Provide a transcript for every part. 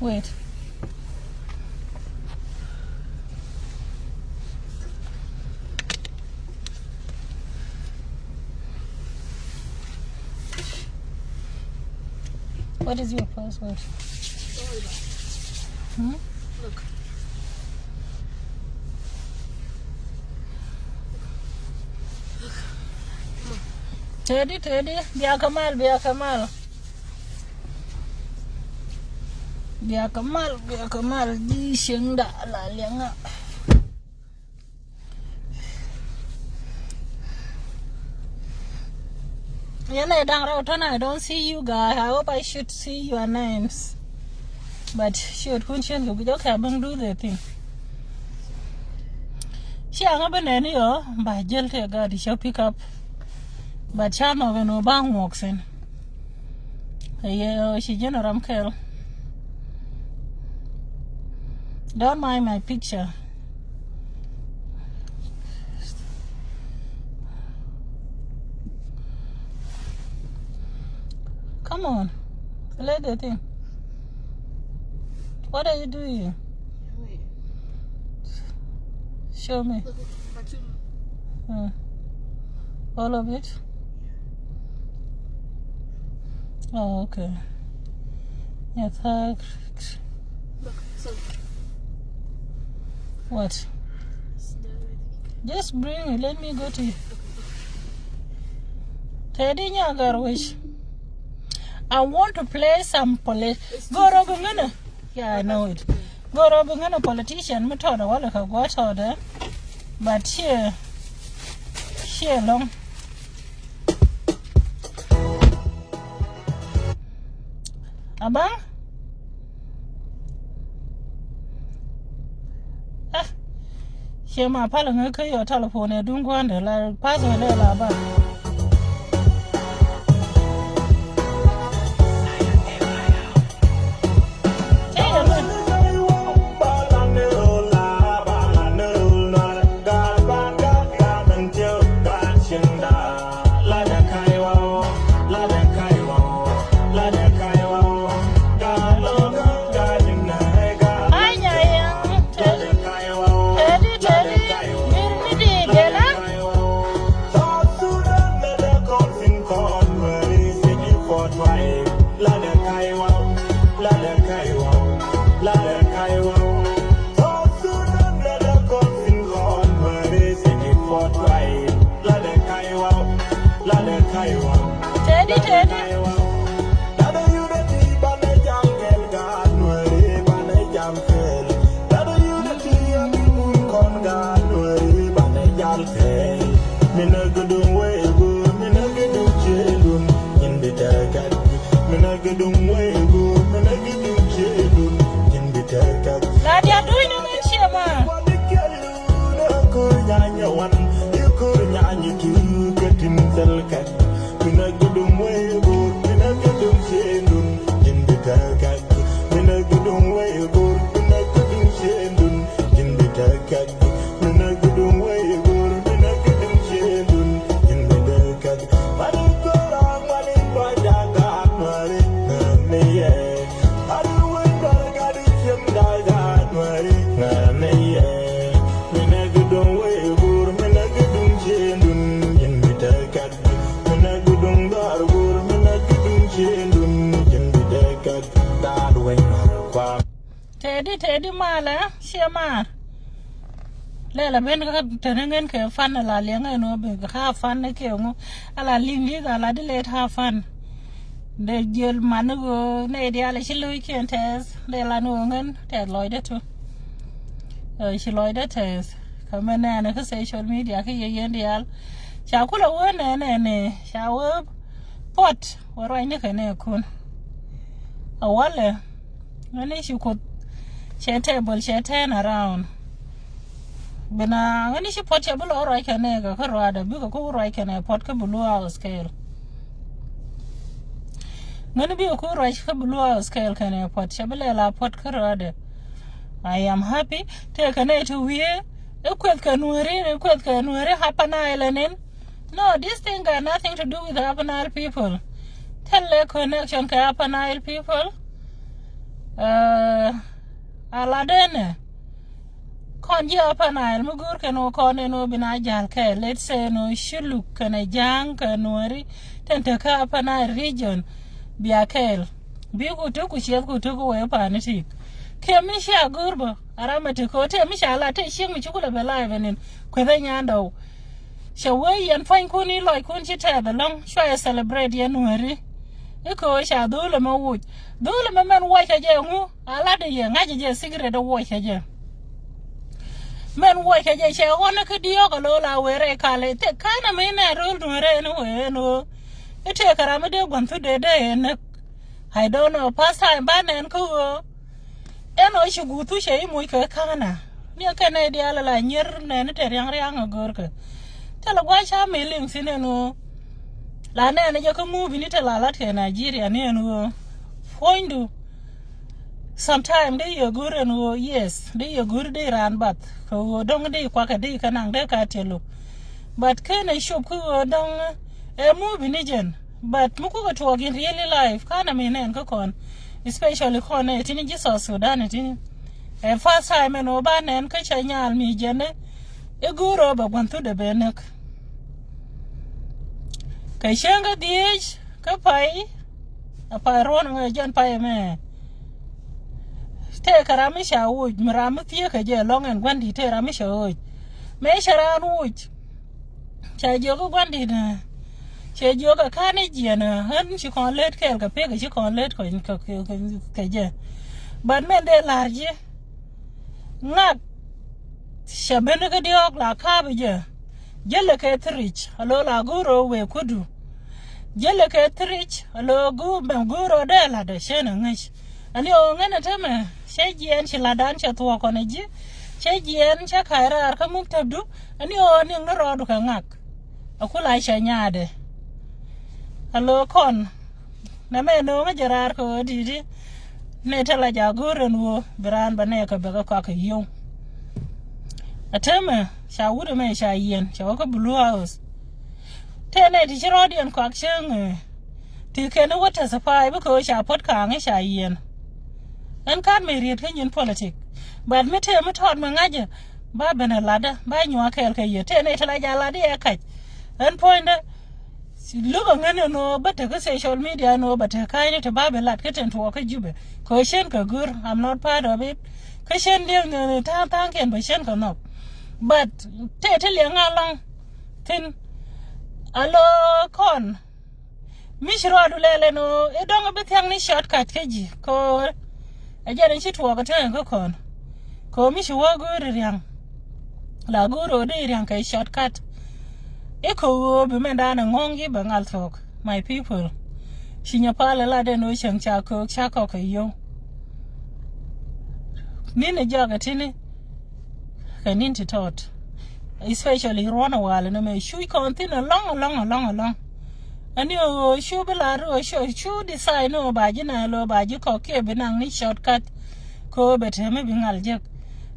Wait. What is your password? Look. Teddy, Biar Kamal. Di Sheng Da La Liang. I don't see you guys. I hope I should see your names. But shoot, we don't have to do the thing. She hung up any by Jelta God, she'll pick up. But she'll not no bang walks in. She general kill. Don't mind my picture. Come on, play the thing. What are you doing? Wait. Show me. Look. All of it? Oh, okay. Yeah, thanks. Look, so. What? Just bring it. Let me go to you. Teddy Nyagarwish. I want to play some Go Robin. Yeah, I know it. Go Robin, a politician. Me told her what I got order. But here long. Abang? Here my palang your telephone. Don't go under like pass away la. Teddy mala, shema. Lela ben ka tenengen ke fan la lianga no be ka fan ke ngo ala lingi ala de let ha fan. De jel manugo ne dia ala shilu kentes de la no ngen te loide to. She loide tes. Kamena na ka social media ke yen dial. Sha kula wona ne sha wo pot woro ne ke ne kun. Awale. Ngani she could share table, share turn around. Bena ngani she pot table or I can ega karada biko ko right can pot ka below our scale. Ngani bi ko right ka below our scale can a pot shabele la pot karada. I am happy take an to we equip kanuri happen island. No, this thing got nothing to do with the Upper Nile people. Tell the connection to Upper Nile people. aladene kon je apana mugur keno kon no bina jal ke let's say no shuluk kana jang kanori tente ka apana region biakel bi ku to ku shet ku to ku we pani tik ke mi sha gurbo aramate ko te mi sha la te shing mi chukula bela evenin kwethe nyando shawe yan fain kuni loy kun chita the long shwa celebrate yanuari iko sha dole ma wuj dole ma men wo ka je ngu ala de ye ngaje je sigre de wo ka je men wo ka je she ona ka dio ko la were kale te kana me na rul nuere no we no ite karama de gwantu de ne I don't know past time banen ko eno shugutu she mu ka kana ni ka ne dia la nyer ne te yang gor ka tala gwa cha me ling sineno la ne je ko mu bi ni te la te Nigeria ne no foindu sometime they you good and yes they you good they ran but ko dong they kwa ka they kanang de ka telo but can I shop ko dong e mu bi ni jen but muko ko to in really life kana me nen ko kon especially kon e tini Jesus Sudan tini e first time no ba nen ka cha nyal mi jene e guro ba kwantu de benek ka shenga diej ka pai apa ron nge jan pai me te karami sha wuj mramu tie ka je long en gwandi te rami sha wuj me sharan wuj cha jogo gwandi na che joga kane jena han chi kon let kel ka pe ka chi kon let ko ka je ban men de larje ngak shabene ka diok la ka be je jelle ke trich alo la guro we kudu jelle ke trich alo gu ben guro de la de shena ngach ani o ngana teme she jien chi la dan cha to ko ne ji she jien cha khaira ka muk tabdu ani o ni ngro do ka ngak akula sha nyaade alo kon na me no ma jarar ko didi ne tala ja guro no bran ba ne ka be ka ka yo ateme sha wude me sha yen sha ko blue house tene di rodian ko action ti ke no wata safai ba ko sha pot ka nge sha yen an kan me riet kan yin politic but me te me tot me ngaje ba bena lada ba nywa kel ke ye tene tala ja lada e ka an point lugo ngene no bata ko social media no bata kai ne to ba be lat ka ten to ka jube ko shen ka gur I'm not part of it ka shen de ta ken ba shen ka no but te le ngalong tin alo kon mishro dulele no e donga be thang ni shortcut keji ko ajere chi tuwa ka ten ko kon ko mishwa gur riang la guro de riang kai shortcut e ko be menda na ngongi ba ngal tok my people shinya pala la de no chang cha ko ka yo ni ne jaga tini kanin ti tot especially rona wala no me shui kontina long ani o shu bela ro shu design no ba jina lo ba ji ko ke binang ni shortcut ko bete me bingal je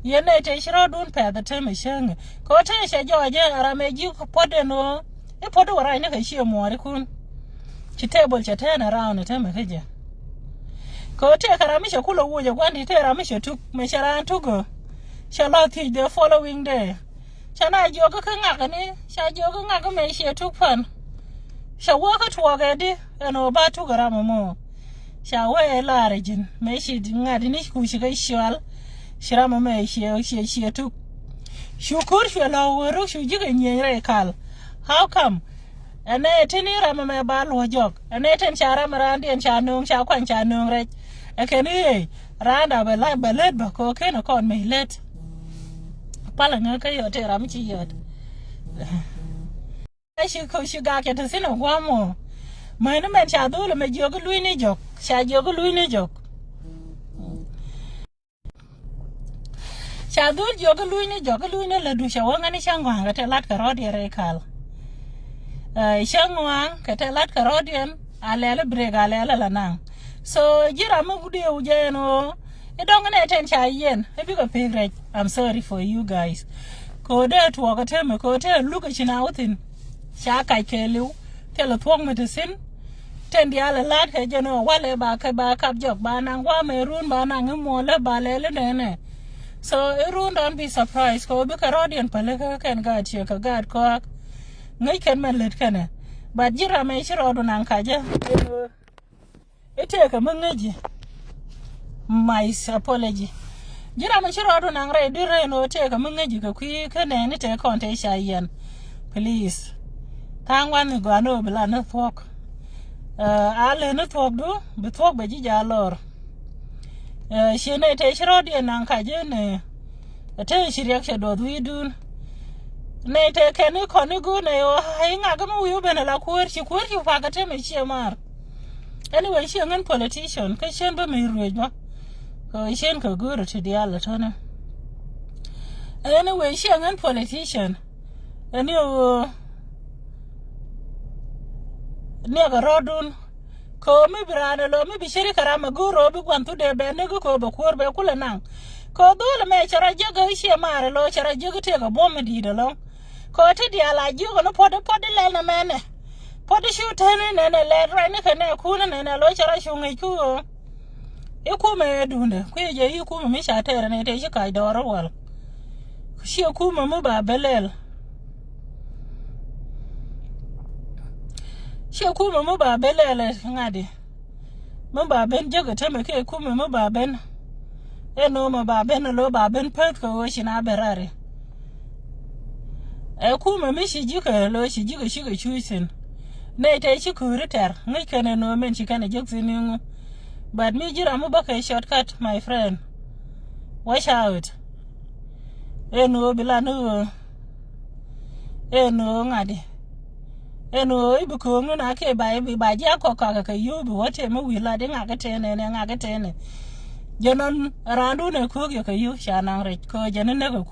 yene te shiro dun pe da te me sheng ko te she jo je ara me ji ko pode no e pode wara ne ka shi mo ri kun ci table che te na round te me keje ko te kara mi she kulo wo je gwandi te ra mi she tuk me shara tugo shala ti the following day chana jo ka ngaka ni sha jo ka ngaka me she tuk fan sha wo ka tuwa ga di eno ba tu gara mo sha we la rejin me shi ngadi ni ku shi ga shwal shira mo me she tuk shukur shi la woro shu ji ga nyere kal how come ane tini rama me ba lo jok ane ten chara marandi en chanung cha kwan chanung re ekeni randa ba la ba let ba ko ke no kon me let pala nga ka yo te ram chi yot shi ko shi ga ke te sino gwamo mane men cha do le me jogo luini jok cha jogo luini jok cha do jogo luini la du sha wanga ni shangwa ga te lat ka rodi re kal shangwa ka te lat ka rodi en alele brega alele la nang so jira mo gude uje no e dong ne ten cha yen e bi ko pigre I'm sorry for you guys ko de to ka te me ko te luka china utin sha kai ke lu te lo twong me te sin tendi ala lat ke jeno wale ba kap jok ba nang wa me run ba nang mo le ba le ne so run don't be surprised ko be karodian pale ka ken ga che ka gad ko ngai ken men let kana ba jira me shiro do nang ka je ite ka mangaji my apology jira me shiro do nang re dire no te ka mangaji ka kwi ka ne ni te konte shayen please tangwan go no bla na thok ale na thok do be thok be ji ja lor she ne te shiro di nang ka je ne te shiriak she do wi dun ne te ke ne ko ne go ne yo ai nga ga mu yu be na la kuer chi fa ka te me she mar anyway she ngan politician ka shen ba me ruoj ma ko shen ka go ro te dia la tona anyway she ngan politician anyway ne ga rodun ko mi brana lo mi bishiri karama guro bi kwantu de be ne ko ba kur be kula nan ko dole me chara jaga she mare lo chara jaga te ga bom di de lo ko te di ala jugo no pode le na mene pode shu tane ne le ra ne ka ne ku ne lo chara shu ngai ku e ku me dunde ku je yi ku mi sha tere ne te shi kai doro wal shi ku mu ba belel she ku mu ba belele ngade mu ba ben jaga te me ke ku mu ba ben e no mu ba ben lo ba ben pet ko shi na berare e ku mu mi shi jika lo shi jika shi ga chusin ne te shi ku ritar ngai kana no men shi kana jaksin but me jira mu ba kai shortcut my friend watch out e no bila no e no ngade eno ibu ko ngana ke ba ja ko ka yubi wote me wila de nga ga tene jonon randu ne ko ge ka yu shanang re ko jene ne ko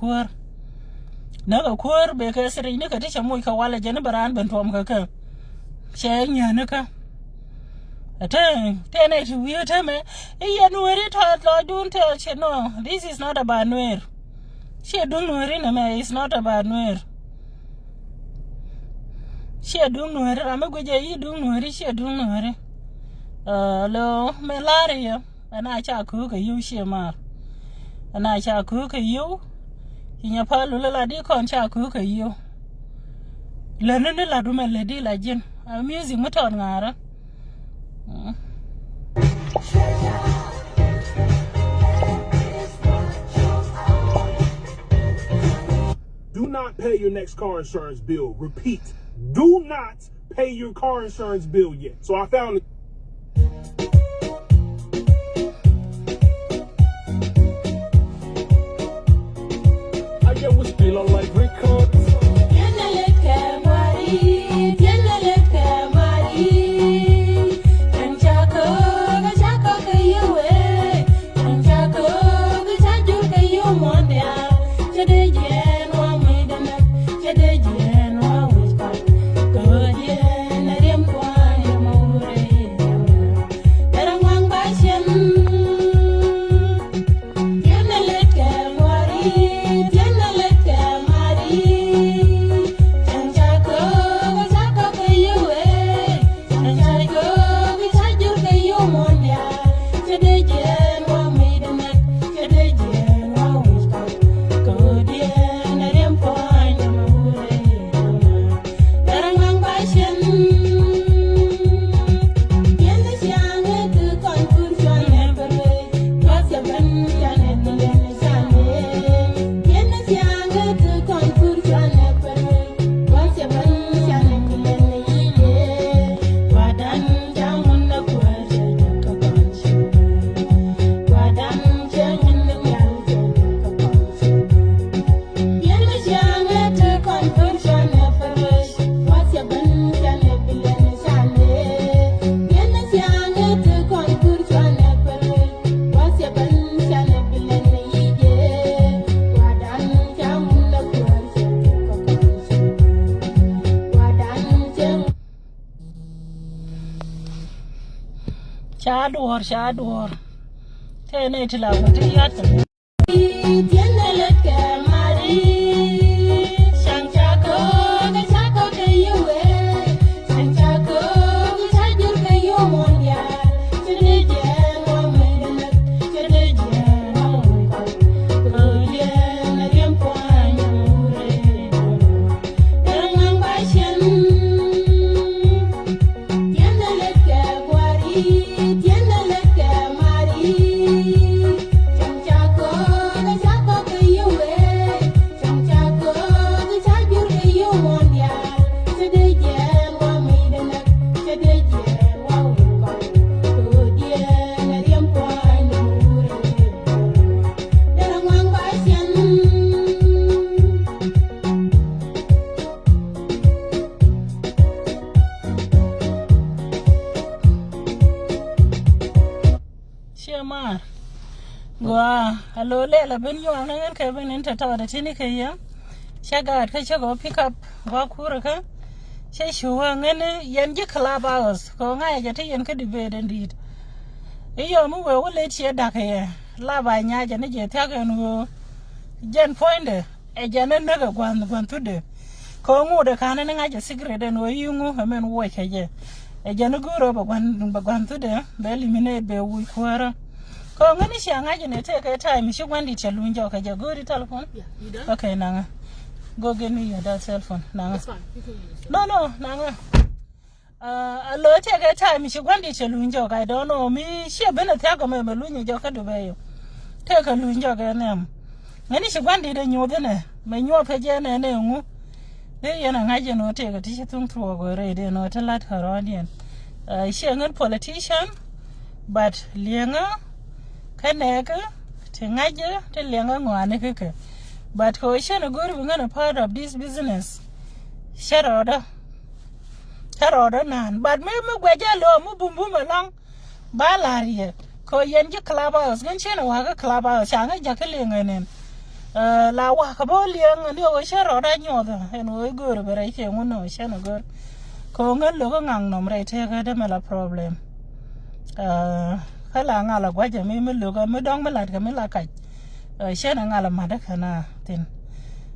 kur be ka sri ne ka tisha mu ka wala jene baran ben tom ka she nya ne ka tene tu wi teme iya nueri to dun te che no this is not about nuer she dun nueri ne me is not about nuer she dung nuere ame guje yi dung nuere she dung nuere lo melaria ana cha ku ka yu she mar ana cha ku ka yu hinya palu la di kon cha ku ka yu le ne la du me le di la jin music muton ngara Do not pay your next car insurance bill. Repeat. Do not pay your car insurance bill yet. So I found I get what's still on like records. Shadwar tene tila wuti yata tiene le que mari Santiago que saco que yo santiago que saco que yo lo le la ben yo na ngen ke ben ta ta da tini ke ya shaga ka go pick up go kura ka she shuwa ngen yen ji club hours ko ngai ja te yen ka debate indeed iyo mu we wo le che da ke la ba nya ja ne je ta ga no jen point e ja ne na ga gwan tu de ko ngu de ka ne nga ja secret no yungu amen wo ke je e ja ne guro ba gwan tu de be eliminate be wu kwara ko ngani shi anga je ne te ka time shi gwandi che lunjo ka ja gori telephone Yeah, you done? okay nanga go give me your that cell phone nanga That's fine. You can use it. no nanga lo te ka time shi gwandi che lunjo ka don't know mi shi bena ta ga me lunjo jo ka do be yo te ka lunjo ga nem ngani shi gwandi de nyo de ne me nyo pe je ne ne ngu de yana ngaje no te ka ti shi tung tuo go re de no ta lat harodian shi ngan politician but lienga kaneka te ngaje te lienga ngwane keke but ko shi na gori ngana part of this business sharoda nan but me gwaje lo mu bumbu malong balariye ko yen ji clubhouse gan shi na wa ga clubhouse shanga jakale ngenen la wa ka bo lienga ni o sharoda nyoda en o gori bare ke ngono shi na gori ko ngan lo ga ngang nom re te ga de mala problem kala ngala gwaje me lo ga me dong mala ga me la ka she na ngala ma da kana tin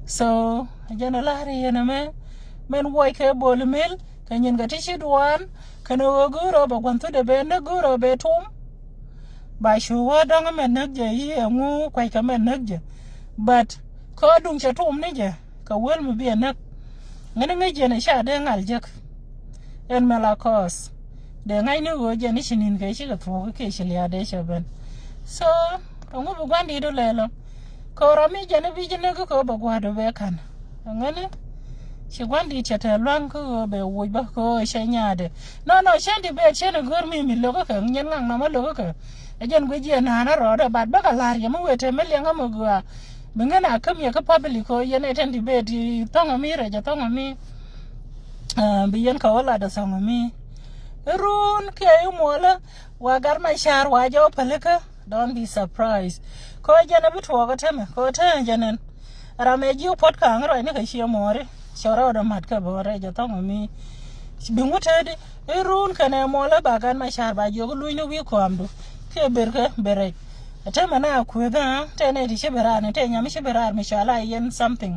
so jana la ri na me men wo ke bol mil kanyin ga tishi duan kano guro ba gwantu de be na guro be tum ba shu wa dong men na je yi ngu kwai ka men na je but ko dung cha tum ni je ka wel mu bi na ngene nge na sha de ngal je en mala kos de ngai ni go je ni shinin ga shi ga to ke shi ya de shaban so ngu bu gwandi do lelo ko rami je ne bi je ne ko ba gwa do be kan ngene shi gwandi chata lwan ko be wo ba ko shanya de no shendi be chene gormi mi lo ko nyen ngang na ma lo ko ejen go je na ro do bad ba ka lar ya mo wete me lenga mo gwa bingana kam ya ka public ko yene tendi be di tonga mi re ja tonga mi biyen ka wala da sama mi run ke mola wa gar ma shar wa jo palaka don't be surprised ko jana bitwo ga teme ko ta janen rameji pot ka ngro ni ka shi more shoro da mat ka bore ja tonga mi bingu tedi run kana mola ba gan ma shar ba jo lu ni wi ko amdu ke berke bere atema na kweda tene di sheberane te nyami sheberar mi shala yen something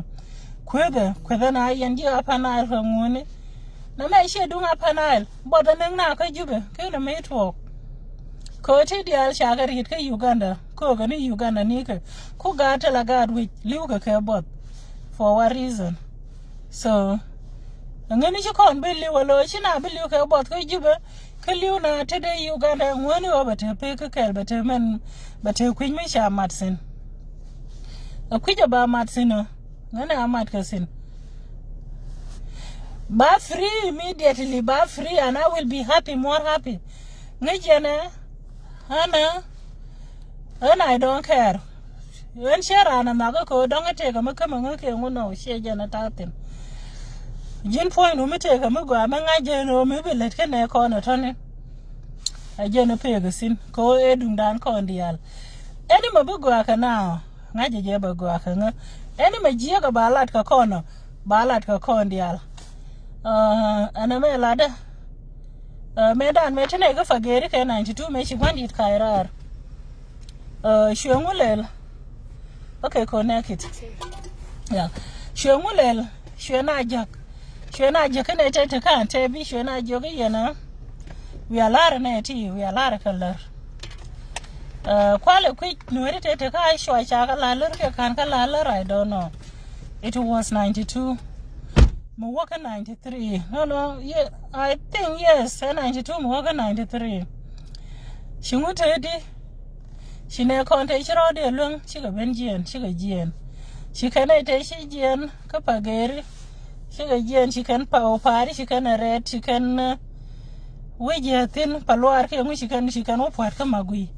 kweda na yen di apana fa ngone na me she dunga panel boda neng na ka jube ke na me to ko ti di al shagar hit ka Uganda ko ga ni Uganda ni ka ko ga ta la gad wi liu ka ke bot for what reason so ngani shi kon be liu lo shi na be liu ka bot ka jube ka liu na ta de Uganda ngoni o bata pe ka kel bata men bata kwin mi sha matsin akwija ba matsino ngana amat ka sin ba free immediately ba free and I will be happy more happy ngijene ana I don't care when share na maga ko donga te ga maka ngake ngono sheje na tatin jin point umi te ga mugo amanga je no mi bilet ke ne ko na tone aje na pe ga sin ko edung dan ko ndial eni mabugo aka na ngaje je bago aka nga eni majiya ga balat ka kono balat ka ko ndial ana me lada medan me tene ga fageri ka 92 me shi gwandi kairar shwengulel okay connect it yeah shwengulel shwena jak ne tete kan te bi shwena jogi yana we alara ne ti we alara kallar kwale quick nuori tete ka shwa cha kalalur ke kan kalalur I don't know it was 92 Mwaka 93. No, yeah, I think yes, 92, Mwaka 93. Shingutedi. Shine konte shiro de lung, shiga benjien, shiga jien. Shikane te shi jien, kapageri. Shiga jien, shikan pa opari, shikan red, shikan wiji thin, paluar ke shikan opwat ka magui.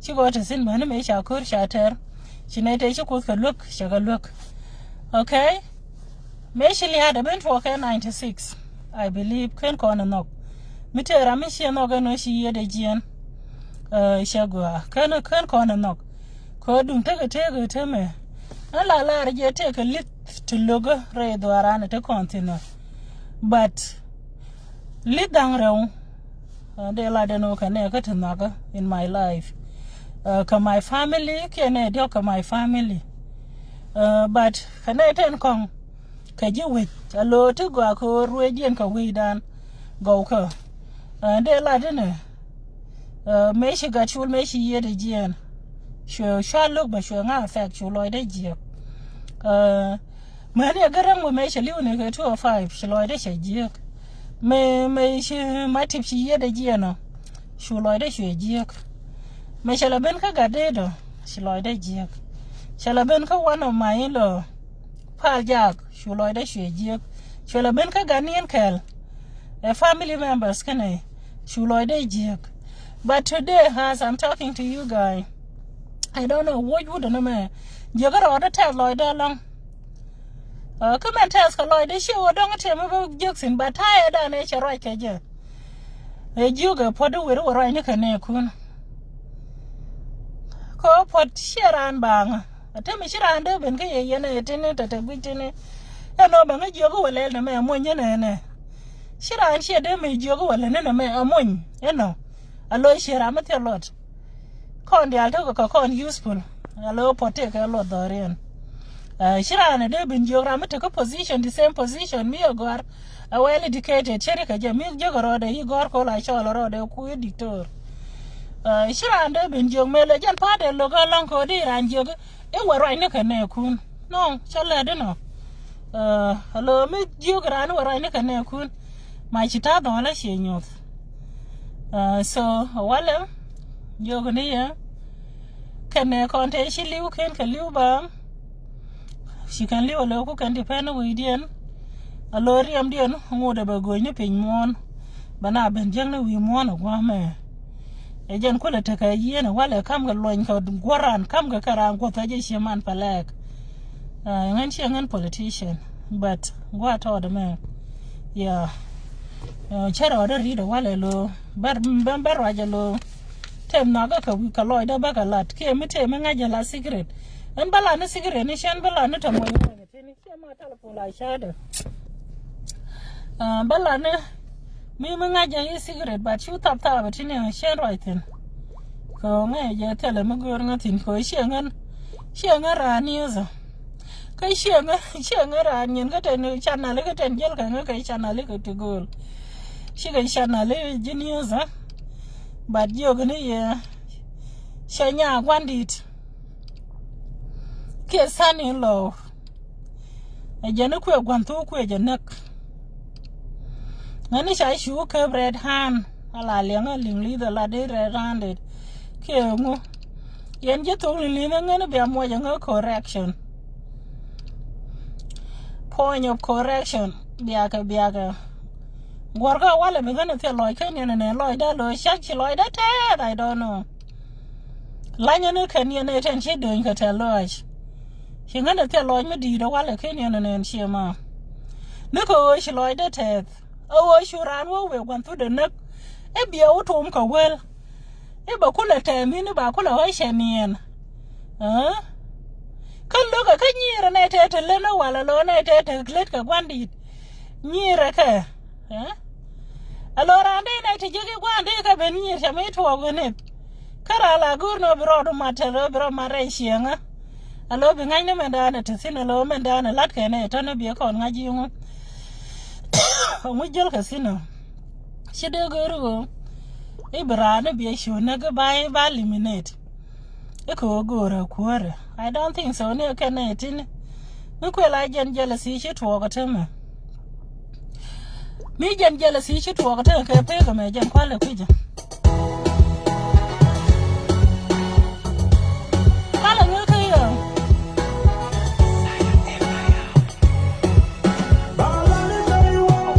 Shigote sin mani me shakur shater. Shine te shikut ka look, shaga look. Okay? Meshili had a bent work 96, I believe, can corner knock. Mitera Mishi no gano she ye de gian shagua, can corner knock. ko dum take me la je take a lit to logo re do arana to continue but lit down round de la de no kane ka tnaga in my life ka my family kene dio ka my family but kane ten kong ka ji wit alo to go ko ruedien ka wi dan go ka de la de ne me shi ga chul me shi ye de jien sure look but sure nga fact sure lo de ji me ne garan mo me shi liu ne ka 205 shi lo de shi ji me shi ma tip shi ye de ji no sure lo de shi ji me shi la ben ka ga de do shi lo de ji shi la ben ka one of my lo pa jak sure lo de shi ji shi la ben ka ga nien kel family members kane sure lo de ji. But today, as I'm talking to you guys, I don't know what you do, man. You got all the tell Lloyd along. Come and tell Lloyd, they show don't tell me about Jackson, but tired and nature right here. A jugger put the widow right in a coon. Call put sheer and bang. I tell me she ran up and get a tenant at a bit in it. And no man, you go a little man, one yen. She ran she damage you go a little man, a moon, you know. Allo share amate a lot. Con the alto con useful. Allo potake a lot dorian. Shira and a debin geogramma took a position, the same position, me a gar, a well educated cherika jamil jogger, he got call I shall or the queer dictator. Shira and debin jog melajan part and logo long cody and jog, it were right neck and neckun. No, shall I don't know. Hello, me geogran were right neck and neckun. My chita don't let she knew. So wala jogni can contain she live can live bang she can live a local can depend with yen a lorry am dian would have going to pin mon bana ben jang we mon a guame a jan could take a yen a while come ga loin called guaran come ga karan go taji man palak and she an politician but what all the man yeah chero da ri da wale lo bar rajalo tem naga ka wi ka loy da bakalat ke mi te me ngaja la secret en bala na secret ni shan bala na ta moyo ne ni se ma telephone la shada bala ne mi me ngaja yi secret ba chu tap ta ba tini shan right en ko nge ya tele me gor ngatin ko shengan rani za kai shengan rani ga ten channel ga ten jel ka ga kai channel ga to gol she can channel genius, but you're gonna hear Shanya Wandit Kiss son in law. A Janaque want to quit your neck. Manish I shook her red hand, a la younger lingly the lady red handed. Kill Yen just only living in a be more younger correction. Point of correction, Biaka. Gorga wala me gonna tell Lloyd Kenyan and Lloyd Allo Shaki Lloyd at I don't know. Lanyan Kenyan and she doing her tell Lloyd. She gonna tell Lloyd Medida wala Kenyan and she ma. Nico she Lloyd at head. Oh, she ran over went through the neck. A be out home ka well. A bakula tell me no bakula Shamian. Huh? Can look a year and I tell a little while alone I tell a glitter one did. Near a care. Allora andai ti giochi quando che venire a me tuo ne cara gurno bro matero bro mare shenga allo bi ngane mendana te sino mendana lat kene to ne bi ko ngaji ngo mu jol ka sino shide goro ibrana bi sho na ga bai ba eliminate e ko goro kwore I don't think so ne kene tin mu ko la jen jealousy shi tuo ka tema me jan jealousy shi tuo ka ke pe ga me jan kwale kuja kala ngue ka yo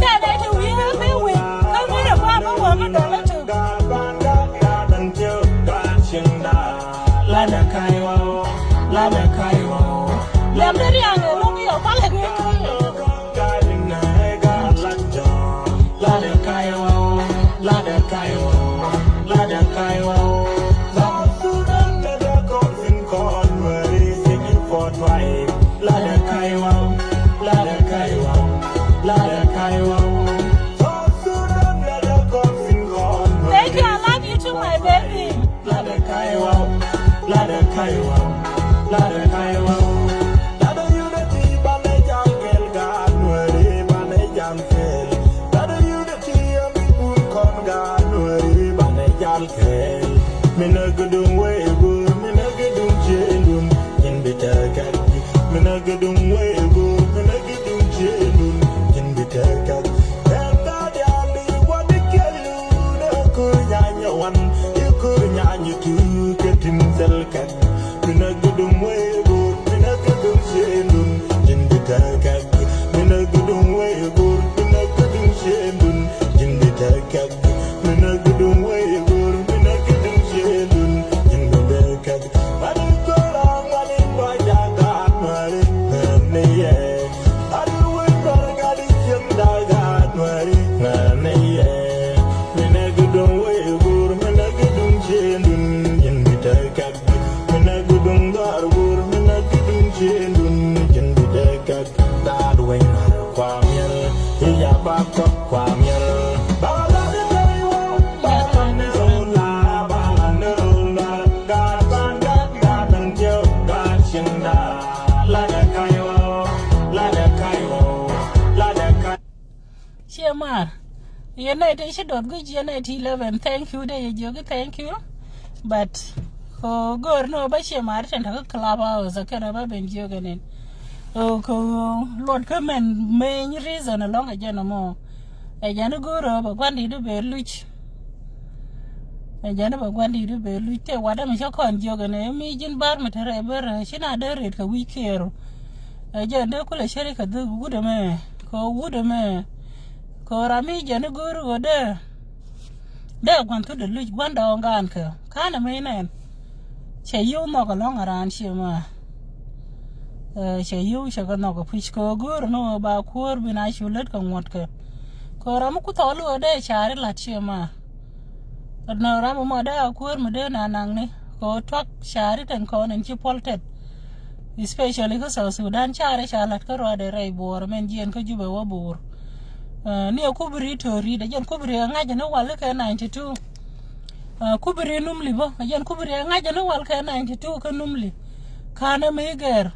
ta dai tu wi ha pe wi ka me da pa ma wa ma da la tu la da kai wa la me ri an lo mi yo kwale ngue ka yo la de kayo Kaiwa, Lada Kaiwa, Lada Kaiwa. Thank you, I love you too, my baby. Lada Kaiwa, Lada Kaiwa, Lada Kaiwa. Lada unity, Bane Jankel, God, Nuri, Bane Jankel. Lada unity, Amikun Kon, God, Nuri, Bane Jankel. Minagudung Wego, Minagudung Jelun, in Bittergat. Minagudung Wego, Minagudung Jelun, in Bittergat. And God, Yali, what the Kellu, Kunyanya one, you Kunyanya two, getting Selkat. Minagudung Wego, Minagudung Jelun, in Bittergat. Minagudung Wego, Minagudung Jelun, in Bittergat. Minagudung Wego. Shema, you know it should not go at 11. Thank you, day joke, thank you. But go no by Shema and a clubhouse, I can have been joking. Oh, Lord, come and main reason along a general. A general go over one did a bell which a general one did a bell which what I'm your con jogging, a median bar matter ever, she not dare it a week here. A general could a sherry could do good a man, call wood a man. Korami jana guru go there. There want to the luch one down ganker. Kind of mean Say you knock along around Shema. Say you shall knock a fish go guru no about poor when I should let come water. Koramukutolu a day chari la Shema. But no ramada poor Madena nangne. Go talk sharit and corn and chipolted. Especially because I Sudan chari shall let go rather a boar, menji and kajuba boar. Near Kubri to read again Kubri and I know what look at 92. Kubri numli bo again Kubri and I know what 92 can numli. Kana meager.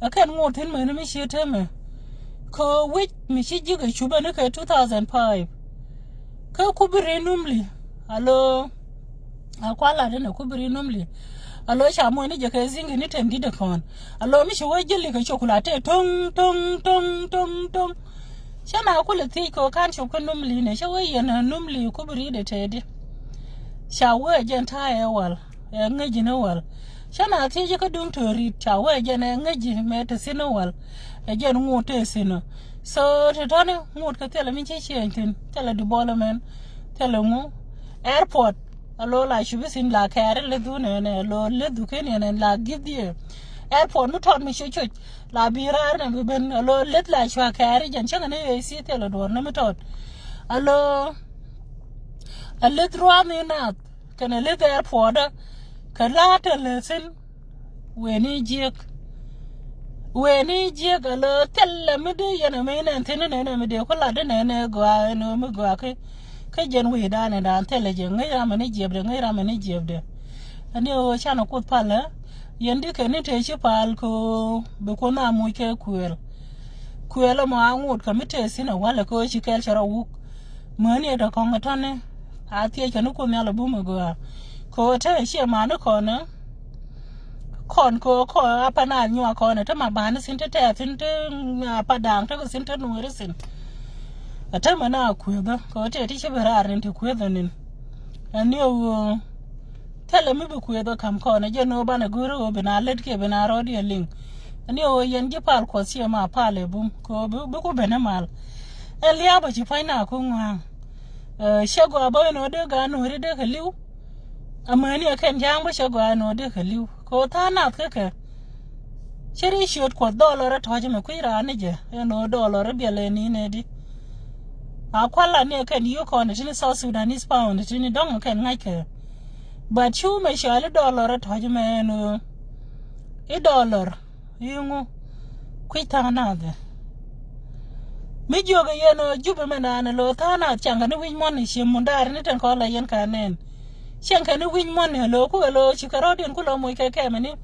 I can't want him when me shoot him. Ko which me she jig a chubanaka 2005. Ko Kubri numli. Hello. Aquala then a Kubri numli. Hello, Shamoni Jacazing in it and did a con. Hello, Miss Wajili chocolate. Tung, tung, tung, tung, tung. Shana could take or can't you can normally in a showy and a normally you could read it, Eddie. Shall we gentile well, a ngagin well. Shana take you could do to read, shall we gen a ngagin met a sinner well, a gen water a sinner. So to Tony, what could tell me chanting, tell a development, tell a mo airport. A low like she was in La Carre, Leduna, and a low Leducanian and La Gidia. Airport no taught me church. La Bira and we've been a low let like your carriage and Chang a see teledor, no taught. A low a little run in out. Can a little airport? Can lot a lesson when he jig. When he jig a low tell a midday and a main and tin and a midday, and a go and no mugwake. Kajan we done and intelligent. I am an Egypt and I am an Egypt. And you channel could pala. Yendi keni techi palko bekona muike kuel. Kuela mo angut kamite sina wala ko chikel chara wuk. Mani eta kongatane. Ati kenu ko nyala bumu go. Ko te shi manu kona. Kon ko apana nyua kona te mabana sinte te sinte padang te sinte nuere sin. Ata mana kueda ko te ti chibara rente kueda nin. Ani o tell me be queer come corner, you know, ban a guru, ben a let give an arrow link. And you yen jipal quasi ma pale boom, ko buku benamal. Elia, but you find out kung shago about no de gun or de helu. A money I can jam with shago no de helu. Ko tana keke. Sherry shoot $1 at Hajima Quira Anaja, and no dollar a bill in I qualla near can you con it in a South Sudanese pound, it in a dong can like her. But you may share $1 at Hajima $1. You know, Quita another. Mijoga yeno juba menana lo tana changa ni win money shimundar ni tan kola yen kanen. Shanka ni win money lo ku lo chikarodi ku lo moy keke mani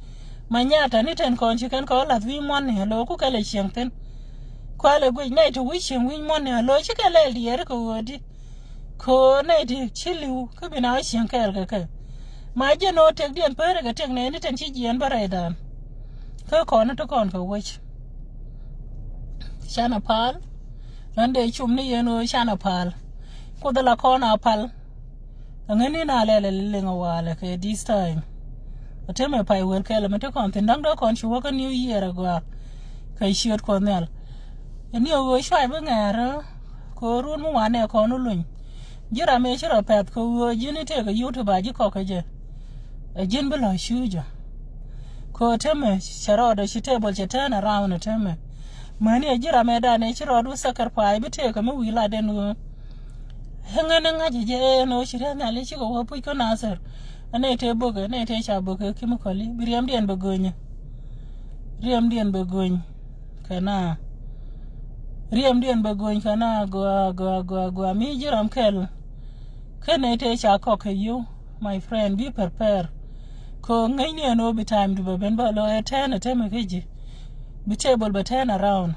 manyata ni tan kon chikan kola win money lo ku kale shanten. Kwale gwe nay to wishing win money lo chikale dier ko wodi. Ko nay di chilu ku bina shankel keke. Ma je no tek dien pere ga tek ne ni tan chi jien baraidan. Ko kono to kon ko wich. Shana pal Lande chumni yeno shana pal. Kudala kona pal. Angani na lele linga wale ke this time. Ateme pai wel kele mete kontin dang do kon chuwa new year ago. Kai shiot konel. Ni o shwai bengara ko run mu wane ko no luny. Jira me shira pet ko jini te ga YouTube ji ko je. A jin belo shuja. Ko teme sharoda shitable chetana around teme. Mani ajira meda ne chiro du sakar pai bite ka mu wila den wo hangana ngaje je no shira na le chigo wo pu ko nasar ane te boga ne te cha boga kimikoli biriam dien begonya riam dien begony kana riam dien begony kana go mi jiram kel kene te cha ko ke you my friend be prepare ko ngai ne no be time du ben ba lo etena teme keji be table but turn around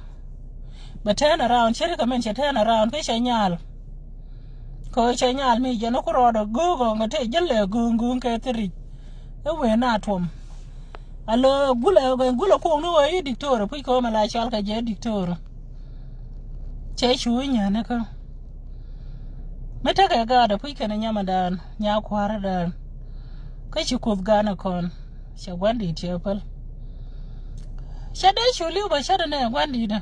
shiri kamen turn around ke chanyal ko chanyal mi jeno ko rodo gogo ngate jelle gungun ke tri e we na tom alo gulo ko no e dictor pu ko mala chal ka je dictor che chunya ne ko meta ka ga da pu ke na nyama dan nya kwara dan ka chi ko gana kon shagwandi tiapal Shade shuli ba shade ne gwandi da.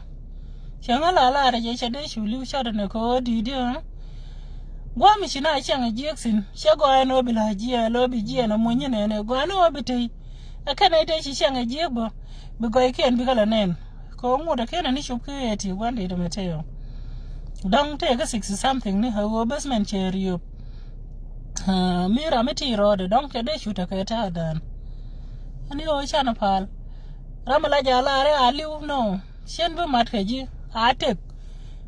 Shangala la je shade shuli shade ne ko didi ha. Gwa mi shina shanga jeksin. Shago ano bila jia lo bi jia na monye ne gwa no bitei. Akana ite shi shanga jebo. Bi go iken bi kala nen. Ko nguda kena ni shupke eti gwandi da meteo. Dong te ka 60 something ni hawo basement cherio. Mira meti rode dong te de shuta ka ta dan. Ani o chana pal. Ramala jala re aliu no shen be mat keji atek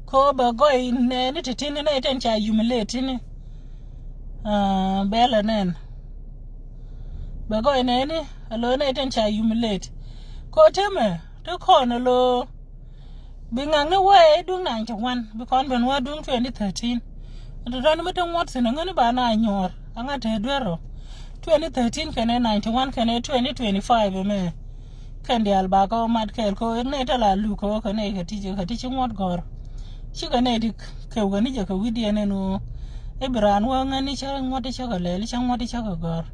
ko ba goy ne ni titini ne ten cha humiliate ni bela nen ba goy ne ni alo ne ten cha humiliate ko teme to kono lo bingang ne we dung 91 bi kon ben wa dung 2013 to don me ton wat sin ngani ba na nyor anga te dwero 2013 kene 91 kene 2025 me Kandi alba ko mat kel ko ne tala lu ko ne kati ngot gor chiga ne dik ke woni je ko widi ne no e bran wa ngani cha ngot cha ko le cha ngot cha ko gor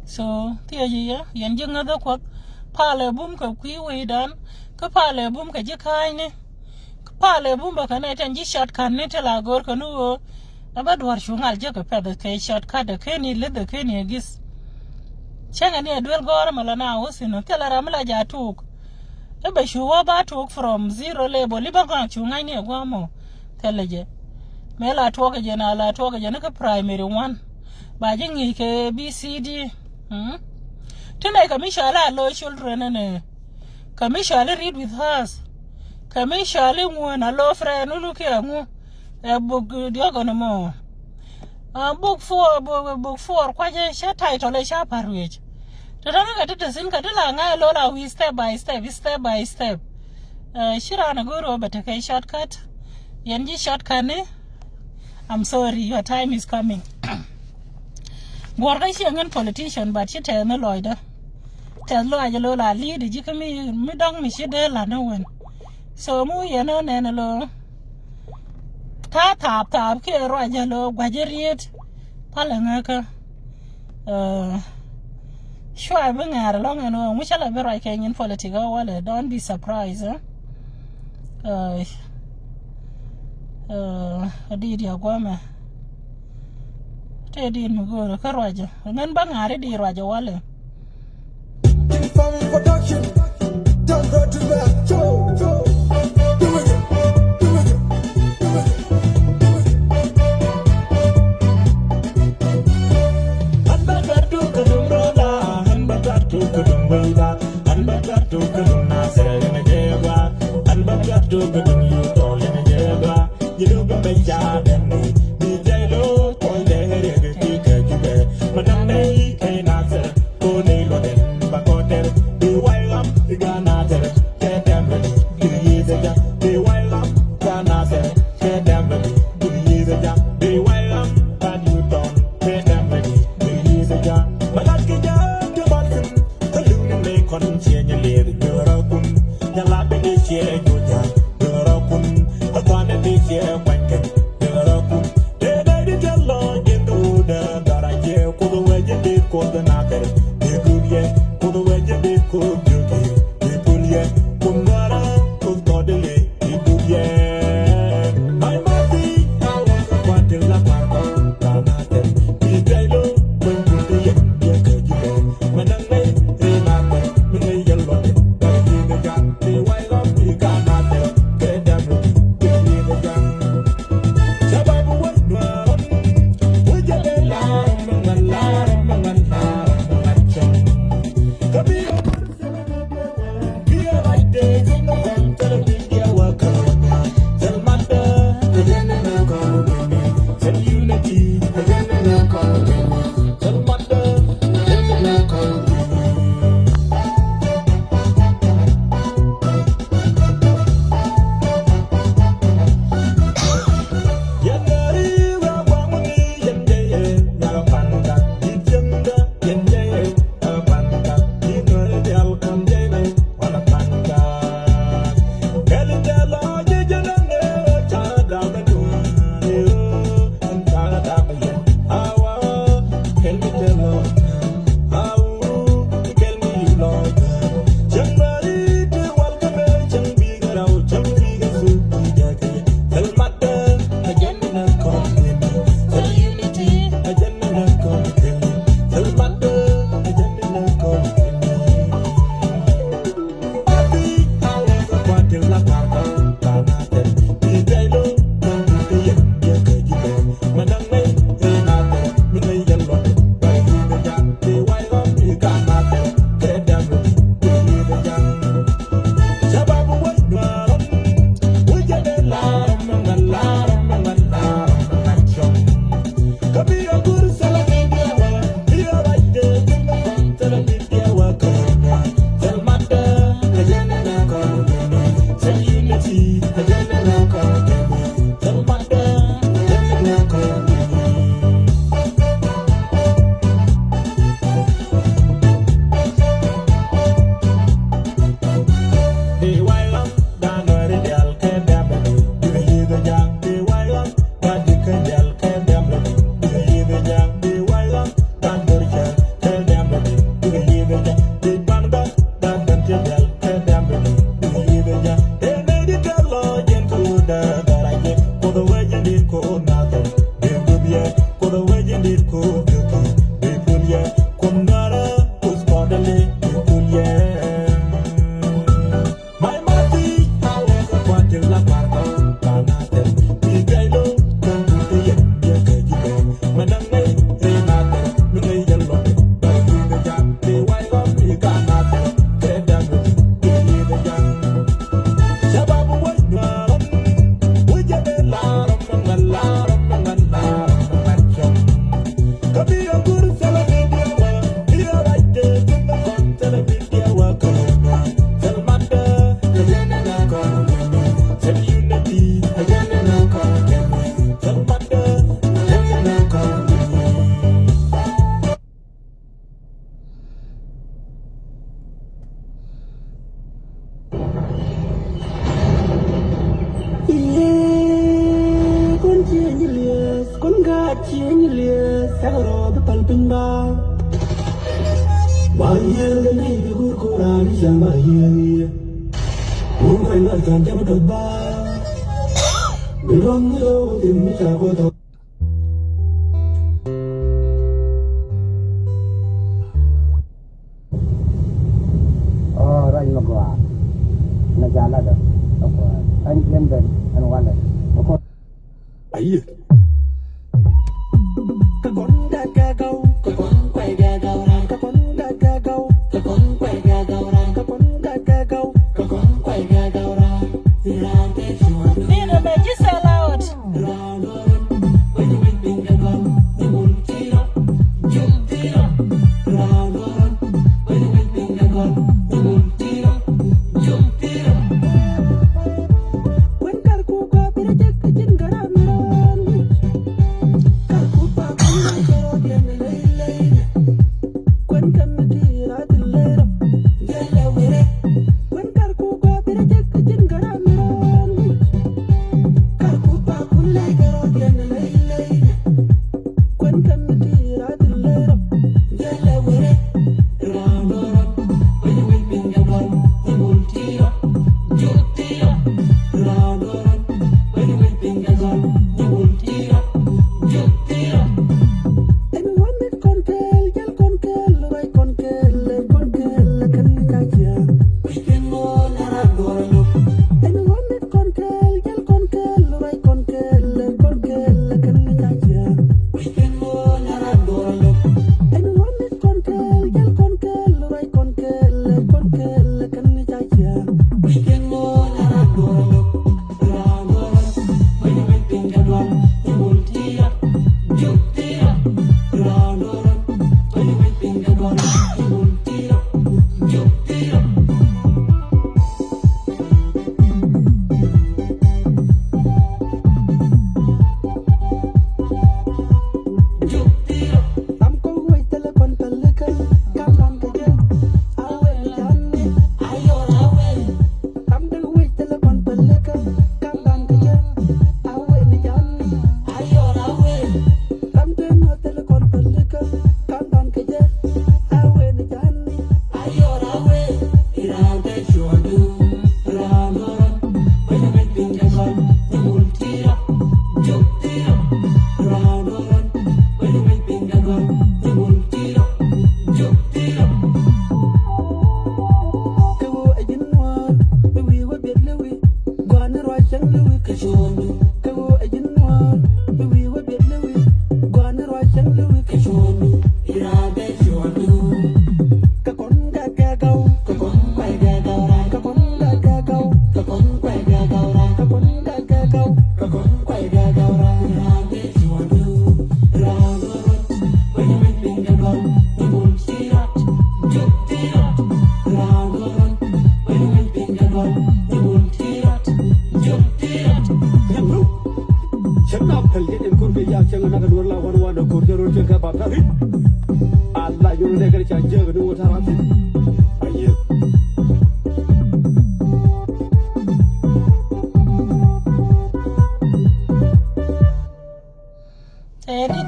so tie ye yen je ngada ko pale bum ko kwi we dan ko pale bum ka je kai ne pale bum ba ka ne tan ji shot kan ne tala gor ko no aba dwar shungal je ko pe ke shot ka de ke ni le de ke ni gis Changa ni adwel gore malana usino kela ramla jatuk ebe shuwa ba tuk from zero level liba kwa chunga ni gwamo teleje mela toke je na la toke je ka primary 1 ba jingi ke BCD tena kamishala lo children ne kamishala read with us kamishala ngwana lo friend unu ke ngu e book diogo no mo book 4 kwa je sha title le sha parwech to dana ka tete sin ka dala nga lo la we step by step shira na goro bata kai shortcut yanji shortcut ne I'm sorry your time is coming gorga shi ngan politician but shi te na loida te lo aja lo la lead ji ka mi dong mi shi de la no wen so mu ye no ne na lo ta tap ke ro aja lo gwajeriet pala ngaka shwa bengar long no mu chala be right in politics wala don't be surprised adidi agwama te di mu go ka roja ngan bangare di roja wala Production. Don't go to that. Go. Kudum weda, and better to kudum na sell in a day. do good in you, all in the yellow. You do the big job and me. DJ Lo, all the head of the speaker, you bear. Madame, they can't answer. Go, they load it, but go tell. Be wild up, you gonna tell. Get them ready, do the easy job. Be wild up, gonna tell. Get them ready, do the easy job. Be wild up, and you don't. Get them ready, do the easy job. But that's the job, the bottom. The lumen may continue, you're a gun. You're laughing this year, you're a gun. I thought that this year, you're a gun. They did a long into the Daraje, could the way you did, could the knocker. They could yet, could the way you did, could you get. They pull yet, could not, could not delay. They could yet. My body, I was a quantum la papa, Tanate. Be Jalo, when you do it, you could you go. When I made it, when they yell on it, but he the gun, they wild up, we cannot get them ready, get me the gun. Sababu was one, we get a line, Come here, be a right there, in the front of the media worker. Tell matter, the general call me. Tell unity, the general call me. Tell matter, the general call me. Nina me just sell out.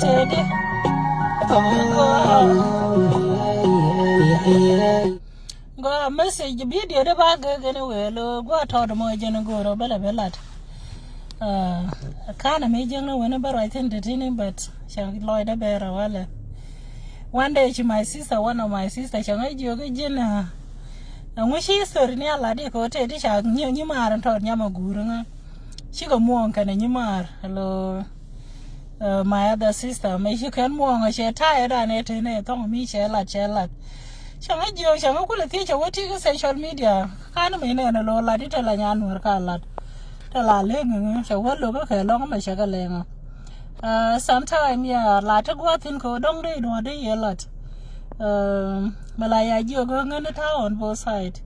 Teddy. Go message video the bag anyway. Go to the more general go bella bellat. Kind of major whenever I think the thing, but shall Lloyd a bear while. One day, my sister, one of my sisters, shall I do a dinner. And when she is so near Ladico, Teddy shall knew you mar and told Yamaguru. She got monk and you mar. Hello. My other sister, may she can more, she tired and it in it, on me, shall I. Shall I do, shall I call a teacher what you social media? Can't mean a low lady tell a yan work a lot. Tell a ling, so what look okay, long my shagaling. Sometime, yeah, latter go out in code, don't they know they a lot. Malaya, you're going in the town on both sides.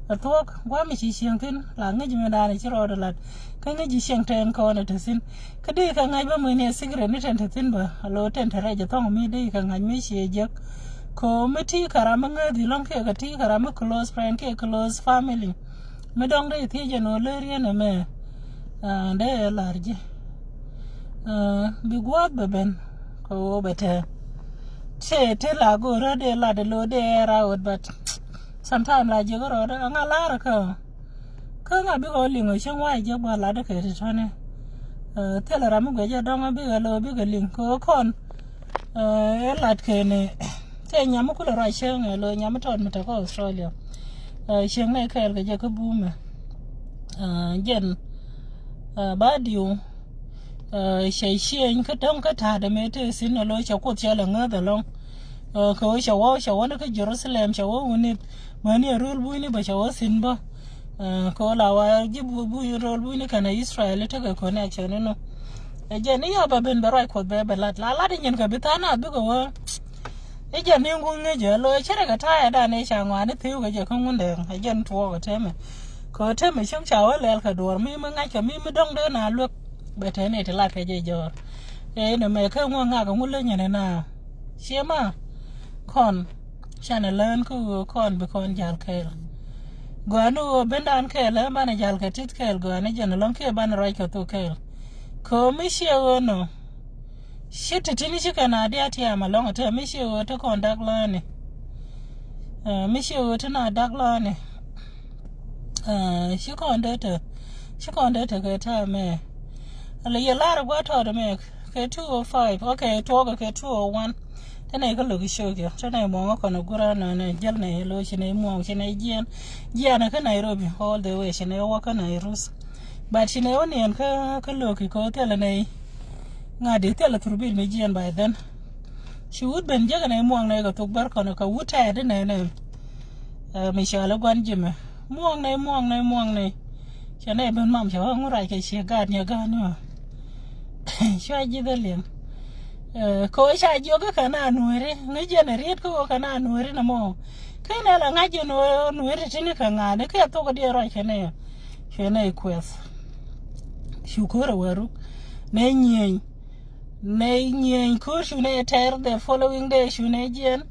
A talk, why me she shinking, language me down, she wrote a lot. Can you shank ten corner to sin? Could you can I be near cigarette and to timber? A low tent to rage upon me, they can I miss ye joke. Committee Karamanga, the long cake, a tea, Karama close friend, close family. Medong de Tijan or Lurian a mare. They are large. Big what, Ben? Go better. Say, tell I go ready, lad, the low there out, but sometimes like you go on a lark. Kung a big old English and why you were like a Tony. Tell her I'm going to do a big low big link or con. A lad can say Yamakula right shang a low Yamaton Metaco Australia. Shang like a Jacob Boomer. Jen bad you. She ain't don't cut her the matters in a low shall quote yell another long. Shall wash a wonderful Jerusalem shall win it. Money a rule winnie, but shall was in bar. ko la wa jibu bu rol bu ni kana Israel ta ga connection no je ni ya ba ben barai ko be la de nyen ka bitana bi go wa je ni ngun ne je lo chere ka ta da ne sha ngwa ni tiu ga je kan ngunde je tuo ga teme ko teme shum cha wa le ka dor mi nga ka mi dong de na lu be te ne te la ke je jor ne me ka ngwa nga ka ngule nyen na shema kon shana len ko kon be kon jal kel Guanu bendan kel bana jal ka tit kel guanu jana long ke bana roi ka to kel ko mishe no shit tini shika na dia tia malong ta mishe to kon dak lane mishe to na dak lane shi kon de ta ta me ala ye lara gwa to me ke 205 okay to ga ke 201 tana ka logi shoge tana mo ko na gura na jel na lo shi ne mo shi ne jian na ka Nairobi all the way shi ne wa ka Nairobi but shi ne woni an ka logi ko tele ne ngade tele turbil me jian by then shi would ben jaga ne mo na ga to bar ko na ka wuta de ne me shala gwan jime mo ne shi ne ben mam shi wa ngura ke shi ga nya ga no shi ji de len ko sha joga kana nuere ne generate ko kana nuere na mo kana la ngaje no nuere tini ka ngane ka to ko de ro kene quest shukura waru ne nyen ko shune ter the following day shune jen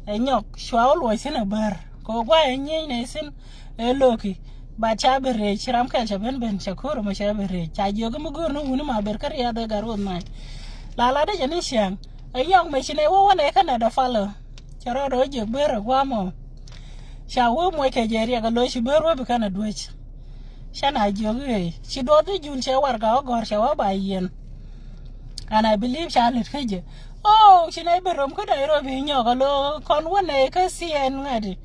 nyok shwaul wa sina bar ko gwa nyen ne sin loki ba cha bere chiram ka cha ben shakuru ma cha bere cha joga mu gor no hunu ma ber kar ya da garo mai la de jani siang ayong me chine wo ne kana da falo charo do je bere kwa mo sha wo mo ke jeri ga lo shi bero bi kana duech shana joge shi do de jun che war ga gor che wa ba yen and I believe sha lit keje oh chine berom ko dai ro bi nyo ga lo kon wo ne ka sien ngadi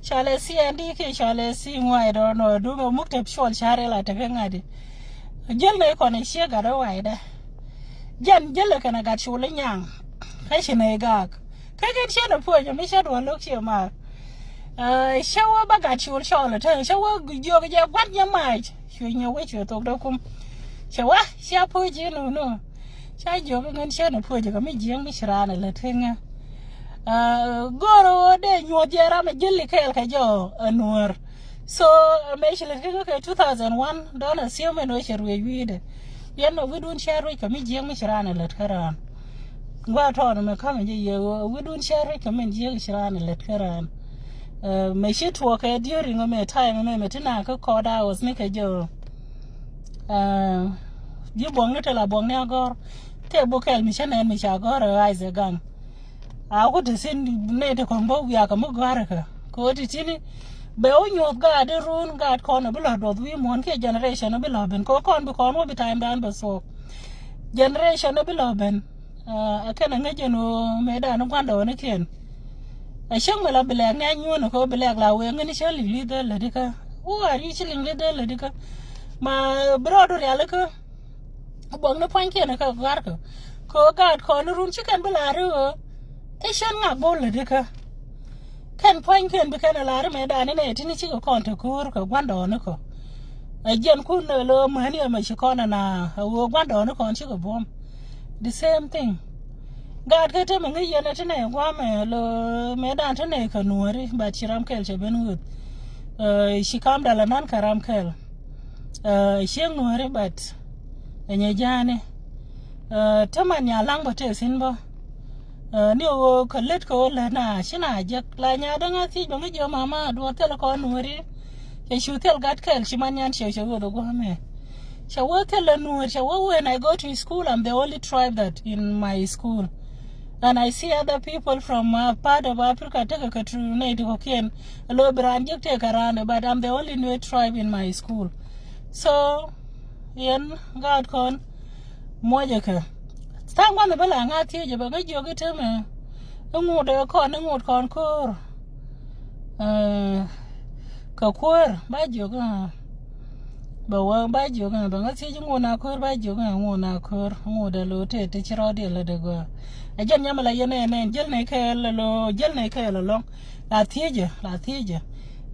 chale sien di ke chale si ngwai do no du mo mukte shol share la ta ngadi jel ne ko ne she ga do wai da jan jelle kana ga chule nyang kai shine ga kai ga she na po je mi she do lok she ma shawa ba ga chule shole ta shawa jo ga gwat nya mai shu nya we chu to do kum shawa sha po je no sha jo ga ngan she na po je ga mi jeng mi shirana la tenga goro de nyo jera me jelle kai ka jo anwar so me she le ka 2001 dollar siyo me no she ruwe wide yano widun share ka mi jeng mi shirana let karan gwa to no me kama je ye widun share ka men jeng shirana let karan me shi to ka during me time me tina ka koda was ne ka jo di bong ne tela bong ne agor te bokel mi shana mi shagor aize gang a ko de sin ne de kombo ya ka mo gwara ka ko ti tini be o nyot ga de run ga ko no bla do wi mon ke generation no bla ben ko kon bi kon wo bi time dan ba so generation no bla ben akena ngaje no me da no kwando ne ken a shang mala bla nga nyu no ko bla la we ngani shali li de la dika wo ari chiling li de la dika ma brodo ya la ko bong no pan ke na ka gar ko ga ko no run chikan bla ru e shan nga bol la dika kan point kan bi kana lare me da ne tini ci ko konta kur ko gwando ne ko ajen kun lo mani ma shi kona na wo gwando ne ko ci ko bom the same thing god ka ta mangi yana tana gwa me lo me da tana ka nuori ba chiram kel che ben wut shi kam da lanan karam kel shi nuori but enye jane tamanya lang ba te sin ba ni o kollet ko la na shina jak la nya da nga si bangi jo mama do tel ko nuori ke shu tel gat kel shi manyan she do go me she wo tel nuori she wo when I go to school I'm the only tribe that in my school and I see other people from part of Africa take a true native Hokkien lo brand jak take around but I'm the only new tribe in my school so yen god kon moja ka tangwa me bala ngati je ba jo gite me ngude kon kor ka kor ba jo ga ba wa ba jo ga ba ngati je ngona kor ba jo ga ngona kor ngude lo te chiro de la de go ajen nyamala yene ne jel ne ke lo la tieje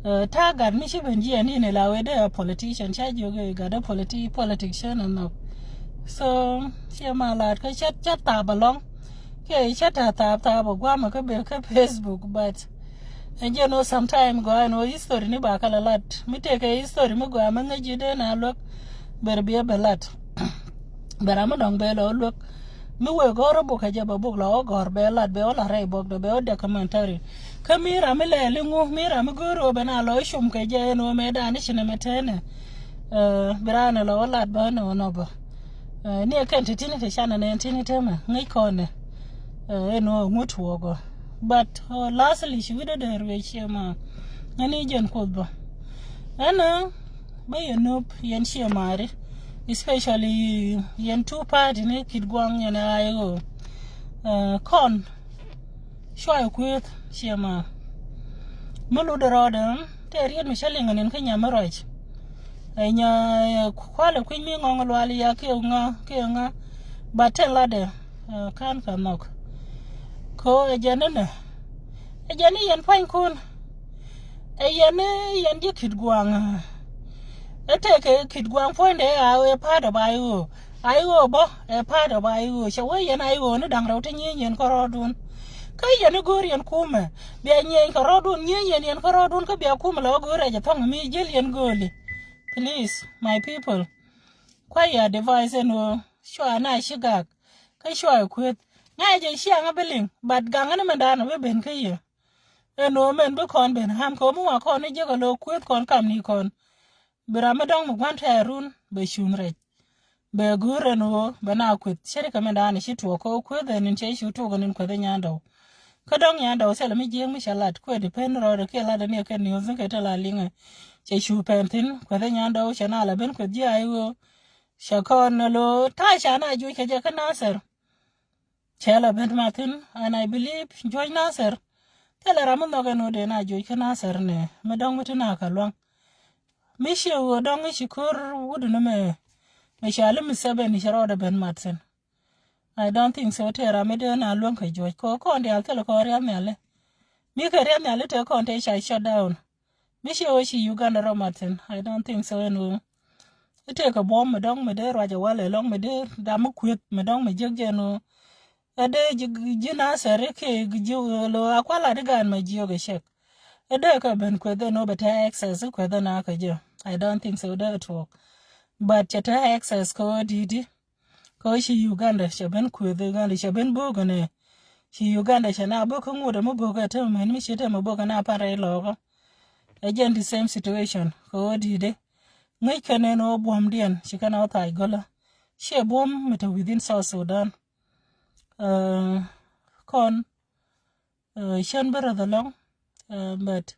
Tagat mi shi benji ani ne la we de politician cha jo ga da politician no so she ma la ka chat ta balong ke chat ta ba gwa ma ka be ka Facebook but and you know sometime go I know history ni ba kala lat mi te ka history mi go ma ngaji de na lok ber be lat ber ma dong be lo lok mi we go ro bu ka jaba bu lo go be lat be ola re bo do be o de commentary kamira mi le lingu mira mi go ro be na lo shum ka je no me da ni shine metene birana lo lat ba no ba ni kan titini te shana ne tini tema ngai kone no mutu go but lastly she would have we shema ani jen ko ba ana ba yenop yen shemare especially yen two party ne kidgwang yana ayo kon shwa kwet shema mulu de rodan te rien michelinga nen kanya maraj anya kwale kwimi ngong lwali ya ke nga batela de kan kanok ko ejane yen pain kun yen je kidgwang eteke kidgwang fonde awe pada bayo ayo bo pada bayo shawe yen ayo ne dang rawte nyen korodun kai yen gorian kuma be nyen korodun nyen korodun ka be kuma lo gore je tong mi jel yen goli please my people kwa ya device no shwa na shigak kai shwa kwet na je shi anga beling but gangana mandana be ben kai no men be kon ben ham ko mu kon ne je ko lo kwet kon kam ni kon bira medong mu kwan terun be shunre be gure no bana kwet shirika mandana shi to ko kwet den che shi to gonin ko de nyando kadong nyando sele mi jeng mi shalat ko de pen ro de ke la de ne ke ni uzun ke tala linga che shu pentin ko de nyando shana la ben ko ji ayo shakon lo ta shana ju ke je kanasar chela ben matin and I believe joy nasar tela ramun no no de na ju kanasar ne medong mutuna kalwang mi shi wo dong shi kur wudu no me shalim sebe ni sharo de ben matin I don't think so tera me de na lwang ka jo ko ndi al tele ko real mele mi ka real mele te ko te shut down mi shi wo shi Uganda ro matin I don't think so no ite ka bom me dong me de raja wale long me de da mu kwet me dong me jegje no ade jina sare ke gju lo akwala de gan ma jio ge shek ade ka ben kwet no beta access kwet na ka je I don't think so that work but chata access ko didi ko shi Uganda shaben kwet Uganda shaben bogo ne shi Uganda shana boko ngude mo bogo te men mi shite mo bogo na pare logo again the same situation ko didi ngai kane no bom dien shikana ota igola she bom meta within South Sudan kon shan bara the long but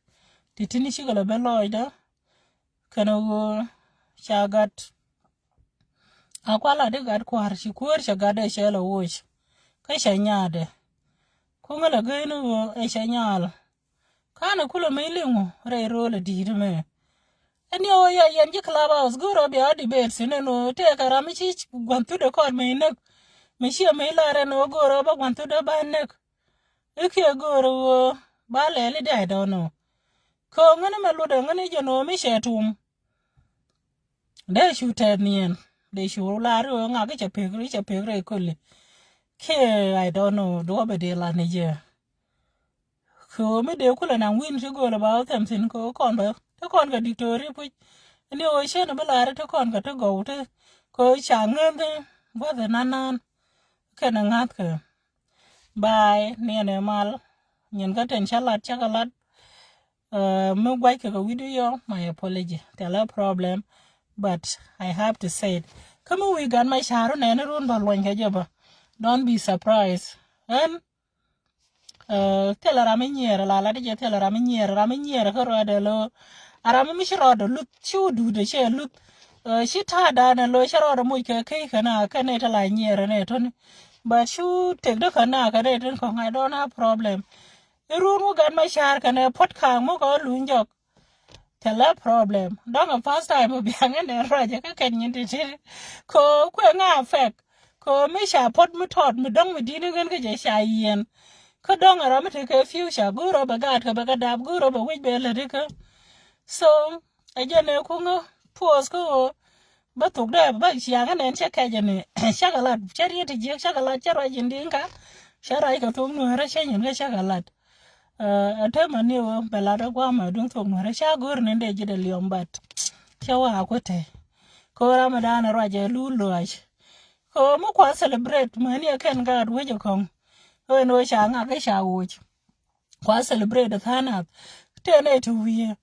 titini shigala beloida kana go shagat akwala de gad kwar shi kwar shagade shela woch kai shanyade kungala gainu shanyal kana kula mailingo re role dirme ani o ya yanji clubhouse goro bi adi bet sineno te karami chi gwantu de kor menek mishia meilare no goro ba gwantu de banek ike goro ba lele de I don't know ko ngane melude ngane jono mi shetum de shute nien de shulare o ngake chapegre kulli ke I don't know do be de la nije ko me de kula na win shi goro ba them sin ko kon ba to kon ga dictori pu ni o she no belare to kon ga to go te ko changen de bo de nanan kana ngat ka bai ne mal nyen ga ten chalat chakalat me gwai ka video my apology tell a problem but I have to say it come we got my sharu ne run ba lwen ga jaba don't be surprised and tell raminiere la de tell raminiere ko ro lo arama mi shiro do lut chudu de she lut shi ta da na lo shiro mu ke kai kana kana ta la nyere ne ton but shu take the kana ka de ton ko I don't have problem irunu gan ma shar kana pot ka mo ko lunjok tell a problem don't first time bi ngene raja ka kan yin de ko nga fek ko mi sha pot mu tot mu dong mi dini ngen ke je sha yen ko dong ara mi te ke future guro ba gat ka ba dab guro ba wi be le de ka So ajane kungo pos ko batuk da ba sianga nen cheka jane shagalat chari ti je shagalat chara jindinka shara ka tum no ra shenyin ga shagalat atema ni wo belada kwa ma dung tum no ra shagur ne de jide liombat chawa akote ko ramadan raje luluaj ko mo kwa celebrate mani ken gad wejo kong no shanga ga shawuj kwa celebrate thana tene to we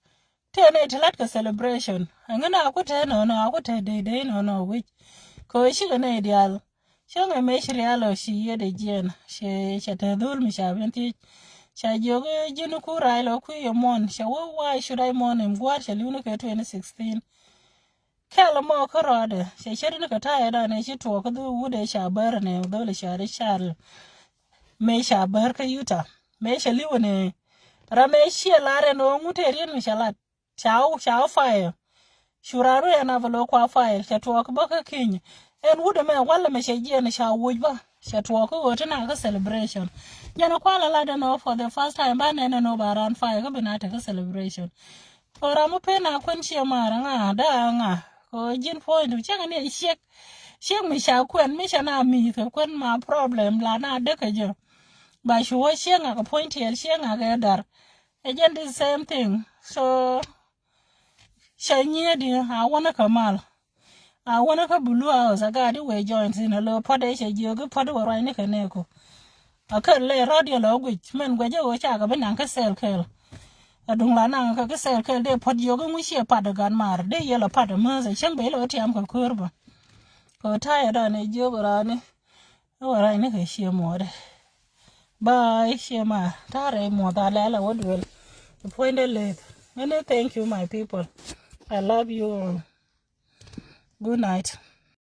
tene to let ka celebration angana akote no akote de no which ko shi ga ne ideal shanga me shrialo shi yede jen she te dul mi shabenti sha joge jinu kurai lo ku yomon sha why should I mourn him gwar sha lunu ke 2016 kala mo korode she shiri ka ta da ne shi to ko du wude sha bar ne dole share shar me sha bar ka yuta me sha liwo ne rame shi lare no muterin mi shalat chao fire shuraro ya na valo kwa fire sha to ko baka kin en wude me wala me she je ne sha wujba sha to ko tana ka celebration yana kwala lada no for the first time ba ne no baran fire ko binata ka celebration ora mo pena kwenchi mara nga da nga ko jin point changa ne shek mi sha kwen mi sha na mi to kwen ma problem la na de ka jo ba shu wo shenga ka point yel shenga ga dar again the same thing so shanye di I wanna kamal I wanna ka bulu house aga di we joint in a low pod she jogo pod wo right ne ka ne ko aka le radio lo gwich men gwaje wo cha ga ban ka sel kel adung la nang ka sel kel de pod yogo mu she pad gan mar de yelo pad ma za chen be lo tiam ka kurba ko ta ya da ne jogo ra ne wo ra ne ka she mo de bye she ma ta re mo da la wodwel the point le and thank you my people. I love you all. Good night.